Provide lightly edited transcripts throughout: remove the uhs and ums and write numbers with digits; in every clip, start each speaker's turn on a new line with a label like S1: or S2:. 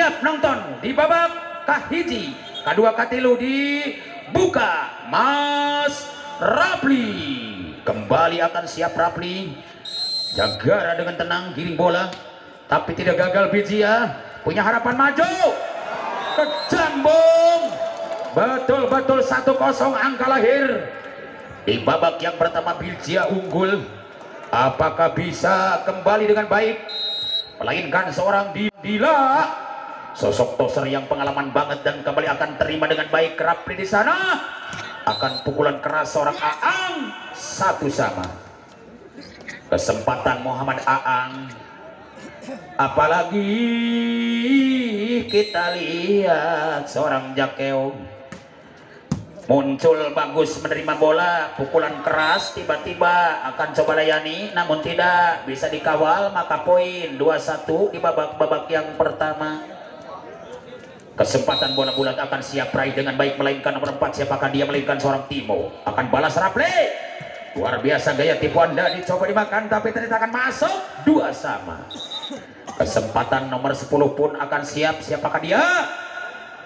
S1: Siap nonton di babak kahiji kedua katilu dibuka Mas Rapli. Kembali akan siap Rapli. Jagara dengan tenang giring bola, tapi tidak gagal Bijia. Punya harapan maju. Kejambung. Betul-betul 1-0 angka lahir. Di babak yang pertama Bijia unggul. Apakah bisa kembali dengan baik? Melainkan seorang Dila, sosok toser yang pengalaman banget dan kembali akan terima dengan baik. Rapli di sana akan pukulan keras seorang Aang, 1-1. Kesempatan Muhammad Aang, apalagi kita lihat seorang Jakeo muncul bagus menerima bola, pukulan keras tiba-tiba akan coba layani, namun tidak bisa dikawal, maka poin 2-1 di babak yang pertama. Kesempatan bola bulat akan siap raih dengan baik, melainkan nomor 4 siapakah dia, melainkan seorang Timo akan balas Rapli. Luar biasa gaya tipu Anda, dicoba dimakan tapi ternyata akan masuk 2-2. Kesempatan nomor 10 pun akan siap, siapakah dia?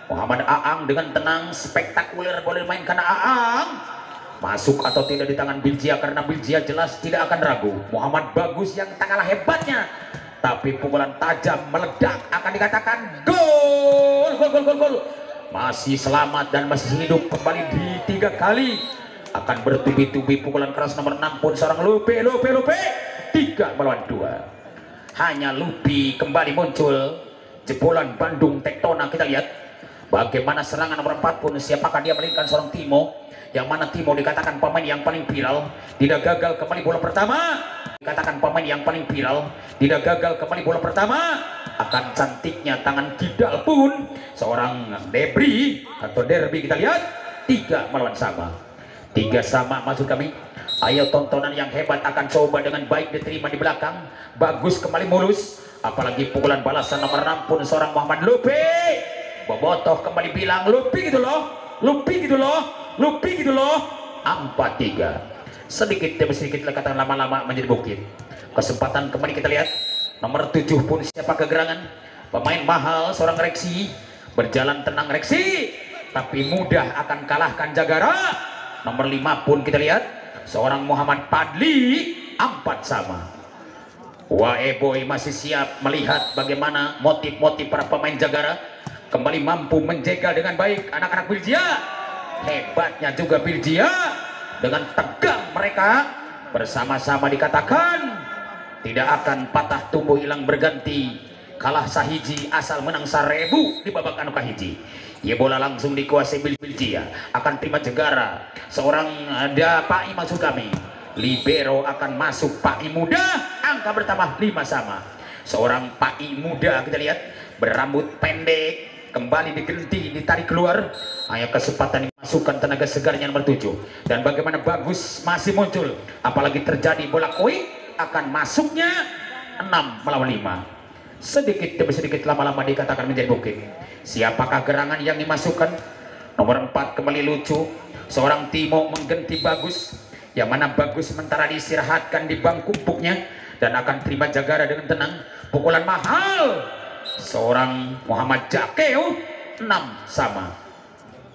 S1: Muhammad Aang dengan tenang, spektakuler boleh dimainkan Aang. Masuk atau tidak di tangan Bijia, karena Bijia jelas tidak akan ragu. Muhammad bagus yang tak kalah hebatnya, tapi pukulan tajam meledak akan dikatakan gol. Masih selamat dan masih hidup kembali di 3 kali. Akan bertubi-tubi pukulan keras nomor 6 pun seorang Lupi. 3-2. Hanya Lupi kembali muncul. Jebolan Bandung Tektona, kita lihat bagaimana serangan nomor 4 pun siapakah dia, melainkan seorang Timo, yang mana Timo dikatakan pemain yang paling viral, tidak gagal kembali bola pertama. Dikatakan pemain yang paling viral, tidak gagal kembali bola pertama. Akan cantiknya tangan kidal pun seorang Debri atau Derby, kita lihat 3-3 maksud kami. Ayo, tontonan yang hebat akan coba dengan baik diterima di belakang, bagus kembali mulus, apalagi pukulan balasan nomor 6 pun seorang Muhammad Lupi. Bobotoh kembali bilang Lupi gitu loh, 4-3. Sedikit demi sedikit katakan lama-lama menjadi bukit. Kesempatan kembali kita lihat nomor 7 pun siapa kegerangan, pemain mahal seorang Reksi. Berjalan tenang Reksi, tapi mudah akan kalahkan Jagara. Nomor 5 pun kita lihat seorang Muhammad Padli, 4-3. Boy masih siap melihat bagaimana motif-motif para pemain Jagara. Kembali mampu menjegal dengan baik anak-anak Bijia. Hebatnya juga Bijia, dengan tegang mereka bersama-sama dikatakan tidak akan patah tumbuh hilang berganti. Kalah sahiji asal menang 1000 di babak anu kahiji. Ya, bola langsung dikuasai Bijia, akan terima Jagara. Seorang ada Pai maksud kami. Libero akan masuk Pai muda, angka bertambah 5-5. Seorang Pai muda kita lihat berambut pendek, kembali digenti, ditarik keluar. Ayo, kesempatan dimasukkan tenaga segarnya nomor 7. Dan bagaimana bagus masih muncul, apalagi terjadi bola koi akan masuknya 6-5. Sedikit demi sedikit lama-lama dikatakan menjadi bukit. Siapakah gerangan yang dimasukkan? Nomor 4 kembali lucu, seorang Timo mengganti bagus, yang mana bagus sementara diistirahatkan di bangku empuknya dan akan terima Jagara dengan tenang. Pukulan mahal seorang Muhammad Jakeo, 6-3.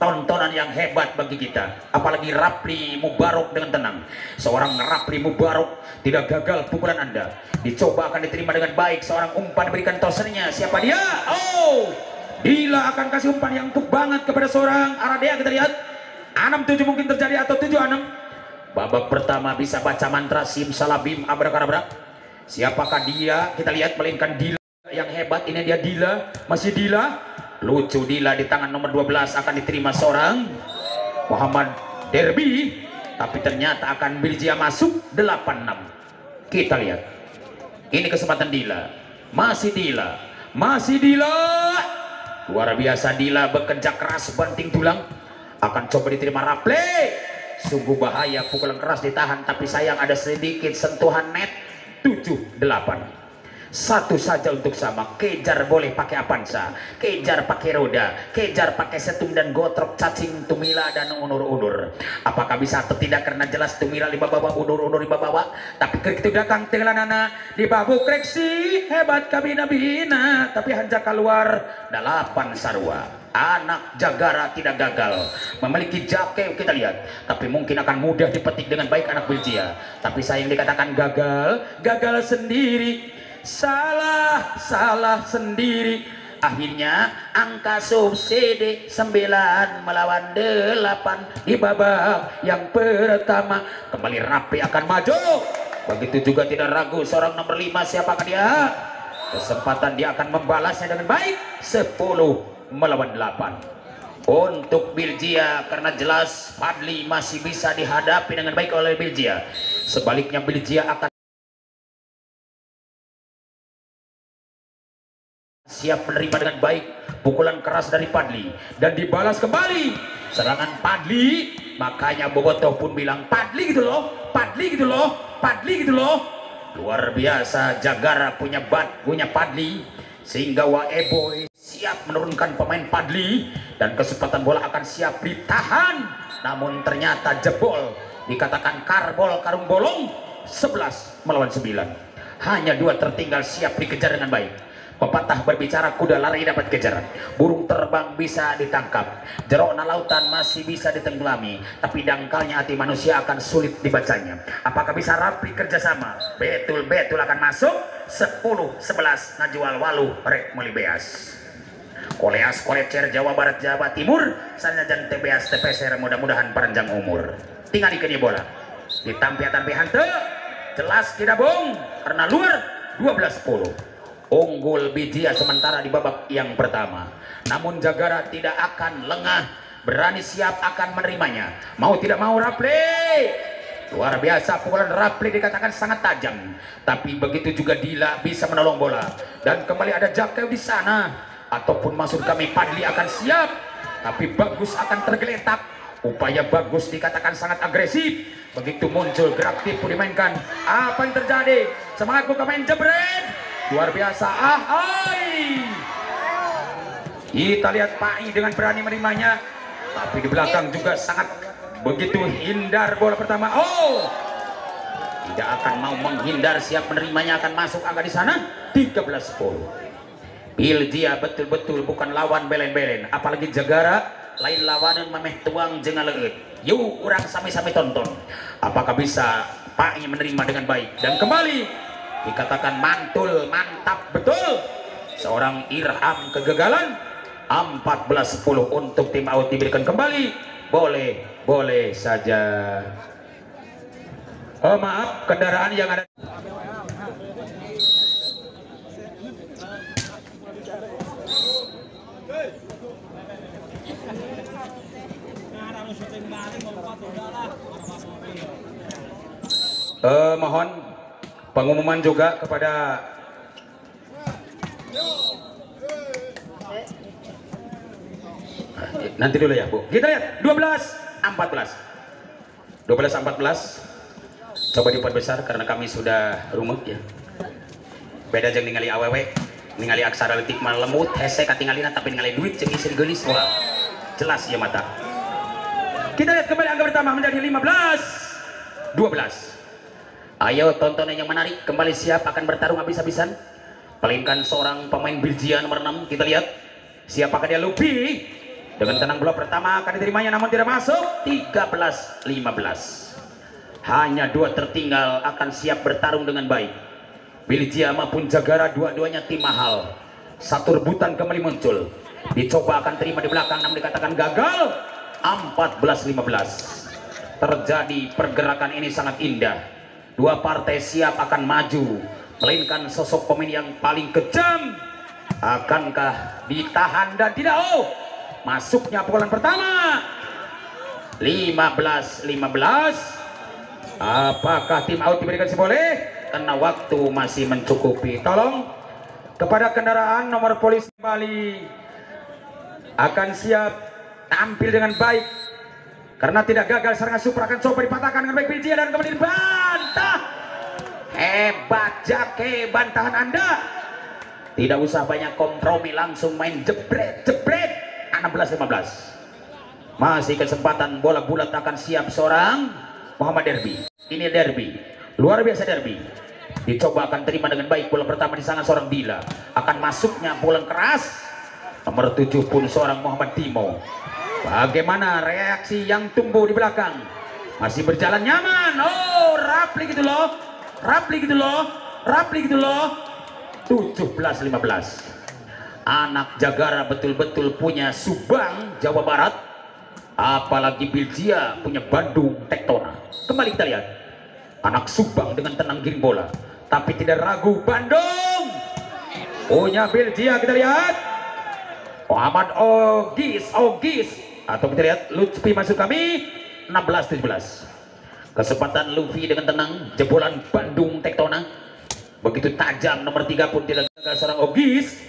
S1: Tontonan yang hebat bagi kita, apalagi Rapli Mubarok dengan tenang. Seorang Rapli Mubarok tidak gagal pukulan Anda, dicoba akan diterima dengan baik. Seorang umpan diberikan tosernya, siapa dia? Oh, Dila akan kasih umpan yang empuk banget kepada seorang Aradea. Kita lihat 6-7 mungkin terjadi atau 7-6. Babak pertama bisa baca mantra sim salabim abrakadabra. Siapakah dia? Kita lihat, melainkan Dila yang hebat. Ini dia Dila, masih Dila. Lucu Dila di tangan nomor 12 akan diterima seorang Muhammad Derby, tapi ternyata akan Bijia masuk 8-6. Kita lihat, ini kesempatan Dila, masih Dila. Luar biasa Dila, bekerja keras banting tulang, akan coba diterima Rapli. Sungguh bahaya, pukulan keras ditahan, tapi sayang ada sedikit sentuhan net. 7-8. Satu saja untuk sama. Kejar boleh pakai Avanza, kejar pakai roda, kejar pakai setum dan gotrok, cacing, tumila dan unur-unur. Apakah bisa atau tidak? Karena jelas tumila lima bawa, unur-unur lima bawa. Tapi ketika datang telanana di babuk reksi hebat kami nabina. Tapi hanja keluar 8 sarwa. Anak Jagara tidak gagal, memiliki jakeu kita lihat, tapi mungkin akan mudah dipetik dengan baik anak Biljia. Tapi sayang dikatakan gagal sendiri, salah sendiri. Akhirnya angka subsidi 9 melawan 8 di babak yang pertama. Kembali Rapi akan maju, begitu juga tidak ragu seorang nomor 5, siapakah dia? Kesempatan dia akan membalasnya dengan baik. 10 melawan 8 untuk Biljia, karena jelas Fadli masih bisa dihadapi dengan baik oleh Biljia. Sebaliknya Biljia akan siap menerima dengan baik pukulan keras dari Fadli dan dibalas kembali serangan Fadli. Makanya Bobotoh pun bilang Fadli gitu loh, Fadli gitu loh, Fadli gitu loh. Luar biasa Jagara punya Fadli, sehingga Waeboy siap menurunkan pemain Fadli dan kesempatan bola akan siap ditahan, namun ternyata jebol, dikatakan karbol karung bolong. 11 melawan 9, hanya 2 tertinggal, siap dikejar dengan baik. Pepatah berbicara kuda lari dapat kejar, burung terbang bisa ditangkap, jerona lautan masih bisa ditenggelami, tapi dangkalnya hati manusia akan sulit dibacanya. Apakah bisa Rapi kerjasama? Betul-betul akan masuk. 10-11 Najual Walu rek melibeas Koleas Kolecer Jawa Barat Jawa Timur sanajan TBS TPSR, mudah-mudahan panjang umur. Tinggal dikini bola ditampi-tampi hante jelas tidak bong, karena luar 12-10 unggul Biljia sementara di babak yang pertama. Namun Jagara tidak akan lengah, berani siap akan menerimanya. Mau tidak mau Rapli, luar biasa pukulan Rapli dikatakan sangat tajam, tapi begitu juga Dila bisa menolong bola. Dan kembali ada Jakeu di sana, ataupun maksud kami Fadli akan siap, tapi Bagus akan tergeletak. Upaya Bagus dikatakan sangat agresif. Begitu muncul gerak tipu dimainkan, apa yang terjadi? Semangat buka main jebret, luar biasa. Kita lihat Pai dengan berani menerimanya, tapi di belakang juga sangat begitu hindar bola pertama. Tidak akan mau menghindar, siap menerimanya, akan masuk angka di sana. 13-10 Biljia betul-betul bukan lawan belen-belen, apalagi Jagara lain lawanan memeh tuang jengal leut. Yuk orang sami-sami tonton apakah bisa Pai menerima dengan baik. Dan kembali dikatakan mantul, mantap betul seorang Irham kegagalan. 14-10 untuk tim out diberikan kembali. Boleh saja. Maaf, kendaraan yang ada mohon pengumuman juga kepada nanti dulu ya Bu. Kita lihat 12-14 coba diperbesar karena kami sudah rumut ya. Beda jeung ningali awewe, ningali aksara letik mah lemut hese katinggalina, tapi ningali duit jeung isi geulis wah jelas ya mata. Kita lihat kembali angka pertama menjadi 15-12. Ayo tontonan yang menarik, kembali siap akan bertarung habis-habisan. Palingkan seorang pemain Biljia nomor 6, kita lihat siapakah dia. Lupi dengan tenang bola pertama akan diterimanya, namun tidak masuk. 13-15 hanya 2 tertinggal, akan siap bertarung dengan baik. Biljia maupun Jagara dua-duanya tim mahal. Satu rebutan kembali muncul, dicoba akan terima di belakang, namun dikatakan gagal. 14-15 terjadi pergerakan ini sangat indah. 2 partai siap akan maju, melainkan sosok pemain yang paling kejam akankah ditahan dan tidak. Masuknya pukulan pertama 15-15. Apakah tim out diberikan si boleh? Karena waktu masih mencukupi. Tolong kepada kendaraan nomor polisi Bali akan siap tampil dengan baik, karena tidak gagal serangan super akan coba dipatahkan dengan baik Biljia dan kemudian bantah Hebat Jake, bantahan Anda. Tidak usah banyak kompromi, langsung main jebret 16-15. Masih kesempatan bola bulat akan siap seorang Muhammad Derby. Ini derby, luar biasa derby. Dicoba akan terima dengan baik bola pertama di sana seorang Dila. Akan masuknya bola keras. Nomor 7 pun seorang Muhammad Timo. Bagaimana reaksi yang tumbuh di belakang? Masih berjalan nyaman. Oh, Rapli gitu loh. 17-15. Anak Jagara betul-betul punya Subang, Jawa Barat. Apalagi Biljia punya Bandung, Tektona. Kembali kita lihat. Anak Subang dengan tenang giring bola. Tapi tidak ragu Bandung. Punya Biljia, kita lihat. Muhammad Ogis. Atau kita lihat Lutfi masuk kami. 16-17. Kesempatan Luffy dengan tenang, jebolan Bandung Tektona. Begitu tajam, nomor 3 pun tidak gagal. Seorang Ogis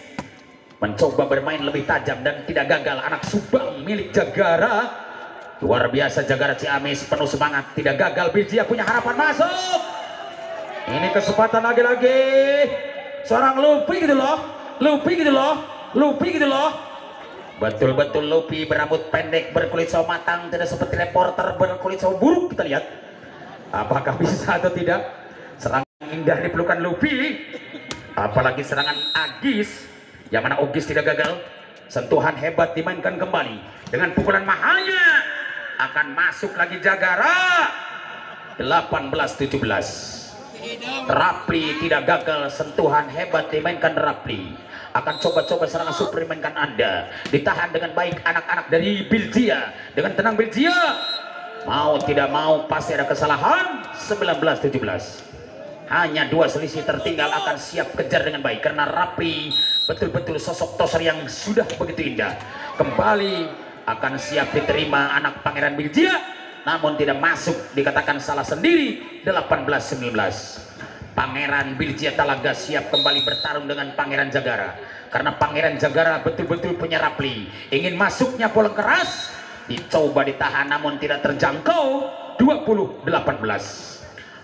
S1: mencoba bermain lebih tajam dan tidak gagal. Anak Subang milik Jagara, luar biasa. Jagara Ciamis penuh semangat, tidak gagal. Biljia punya harapan masuk. Ini kesempatan lagi-lagi seorang Luffy gitu loh. Betul-betul Luffy berambut pendek, berkulit sawo matang, tidak seperti reporter berkulit sawo buruk. Kita lihat apakah bisa atau tidak. Serangan indah dipelukan Luffy, apalagi serangan Agis, yang mana Ogis tidak gagal. Sentuhan hebat dimainkan kembali dengan pukulan mahalnya. Akan masuk lagi Jagara. 18-17. Rapli tidak gagal. Sentuhan hebat dimainkan Rapli. Akan coba-coba serangan super dimainkan Anda. Ditahan dengan baik anak-anak dari Biljia. Dengan tenang Biljia. Mau tidak mau pasti ada kesalahan. 19-17. Hanya 2 selisih tertinggal, akan siap kejar dengan baik karena Rapli betul-betul sosok toser yang sudah begitu indah. Kembali akan siap diterima anak Pangeran Biljia, namun tidak masuk, dikatakan salah sendiri. 18-19. Pangeran Biljia Talaga siap kembali bertarung dengan Pangeran Jagara karena Pangeran Jagara betul-betul punya Rapli. Ingin masuknya bola keras, dicoba ditahan namun tidak terjangkau. 20-18.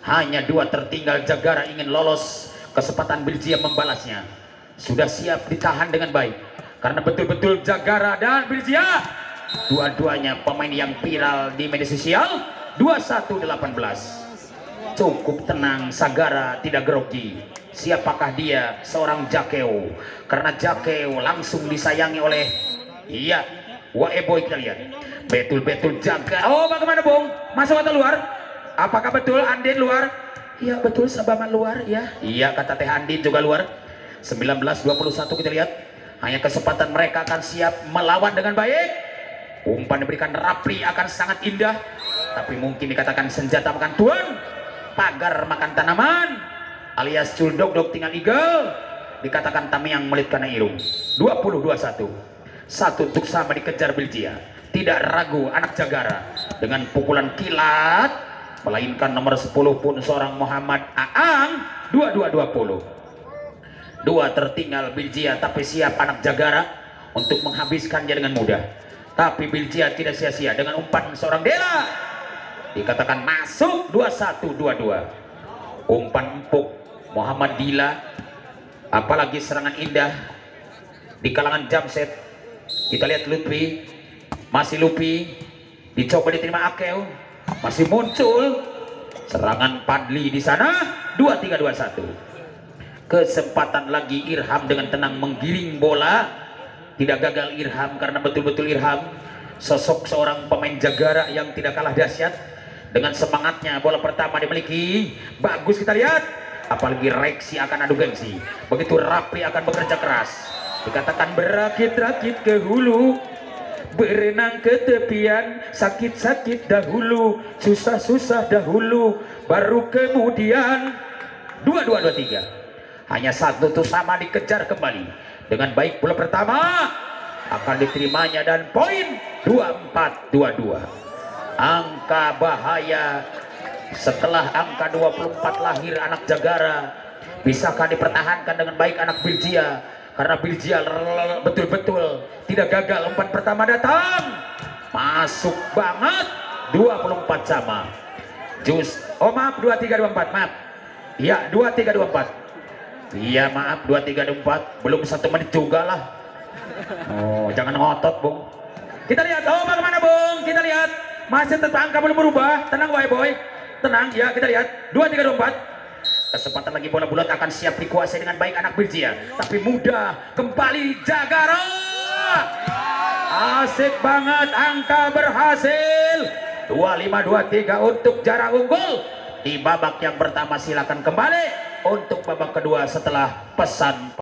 S1: Hanya 2 tertinggal. Jagara ingin lolos, kesempatan Biljia membalasnya. Sudah siap ditahan dengan baik karena betul-betul Jagara dan Biljia dua-duanya pemain yang viral di media sosial. 21-18. Cukup tenang, Sagara tidak grogi. Siapakah dia? Seorang Jakeo. Karena Jakeo langsung disayangi oleh Waeboy. Kita lihat betul-betul jaga. Oh, bagaimana Bung? Masuk atau luar? Apakah betul Andin luar? Iya betul, Sabaman luar ya. Iya kata Teh Andin juga luar. 19-21 kita lihat. Hanya kesempatan mereka akan siap melawan dengan baik. Umpan diberikan Rapli akan sangat indah, tapi mungkin dikatakan senjata makan tuan, pagar makan tanaman, alias culdog-dog tinggal eagle, dikatakan Tamiang melit karena irung. 20-21. 1 untuk sama dikejar Biljia. Tidak ragu anak Jagara dengan pukulan kilat, melainkan nomor 10 pun seorang Muhammad Aang. 22-20. 2 tertinggal Biljia, tapi siap anak Jagara untuk menghabiskannya dengan mudah. Tapi Biljia tidak sia-sia dengan umpan seorang Dela, dikatakan masuk. 21-22. Umpan empuk Muhammad Dila, apalagi serangan indah di kalangan jamset. Kita lihat Lutfi, masih Lupi, dicoba diterima Akeo, masih muncul serangan Padli di sana. 23-21. Kesempatan lagi Irham dengan tenang menggiring bola. Tidak gagal Irham karena betul-betul Irham sosok seorang pemain Jagara yang tidak kalah dahsyat. Dengan semangatnya bola pertama dimiliki. Bagus kita lihat. Apalagi Reksi akan adu gengsi. Begitu Rapli akan bekerja keras. Dikatakan berakit-rakit ke hulu, berenang ke tepian, sakit-sakit dahulu, susah-susah dahulu, baru kemudian. 22-23. Hanya 1 tuh sama dikejar kembali. Dengan baik bola pertama akan diterimanya dan poin. 24-22. Angka bahaya setelah angka 24 lahir anak Jagara. Bisakah dipertahankan dengan baik anak Biljia? Karena Biljia betul-betul tidak gagal. Umpan pertama datang, masuk banget. 24 sama. Maaf 23-24, maaf. Iya, 2324. Iya, maaf, 2324. Belum 1 menit juga lah. Oh, jangan ngotot, Bung. Kita lihat, oh bagaimana, Bung? Kita lihat. Masih tetap angka belum berubah. Tenang, boy. Tenang, ya kita lihat. 2324. Kesempatan lagi bola bulat akan siap dikuasai dengan baik anak Birjia. Tapi mudah kembali Jagara. Asik banget, angka berhasil. 2523 untuk jarak unggul. Di babak yang pertama silakan kembali untuk babak kedua setelah pesan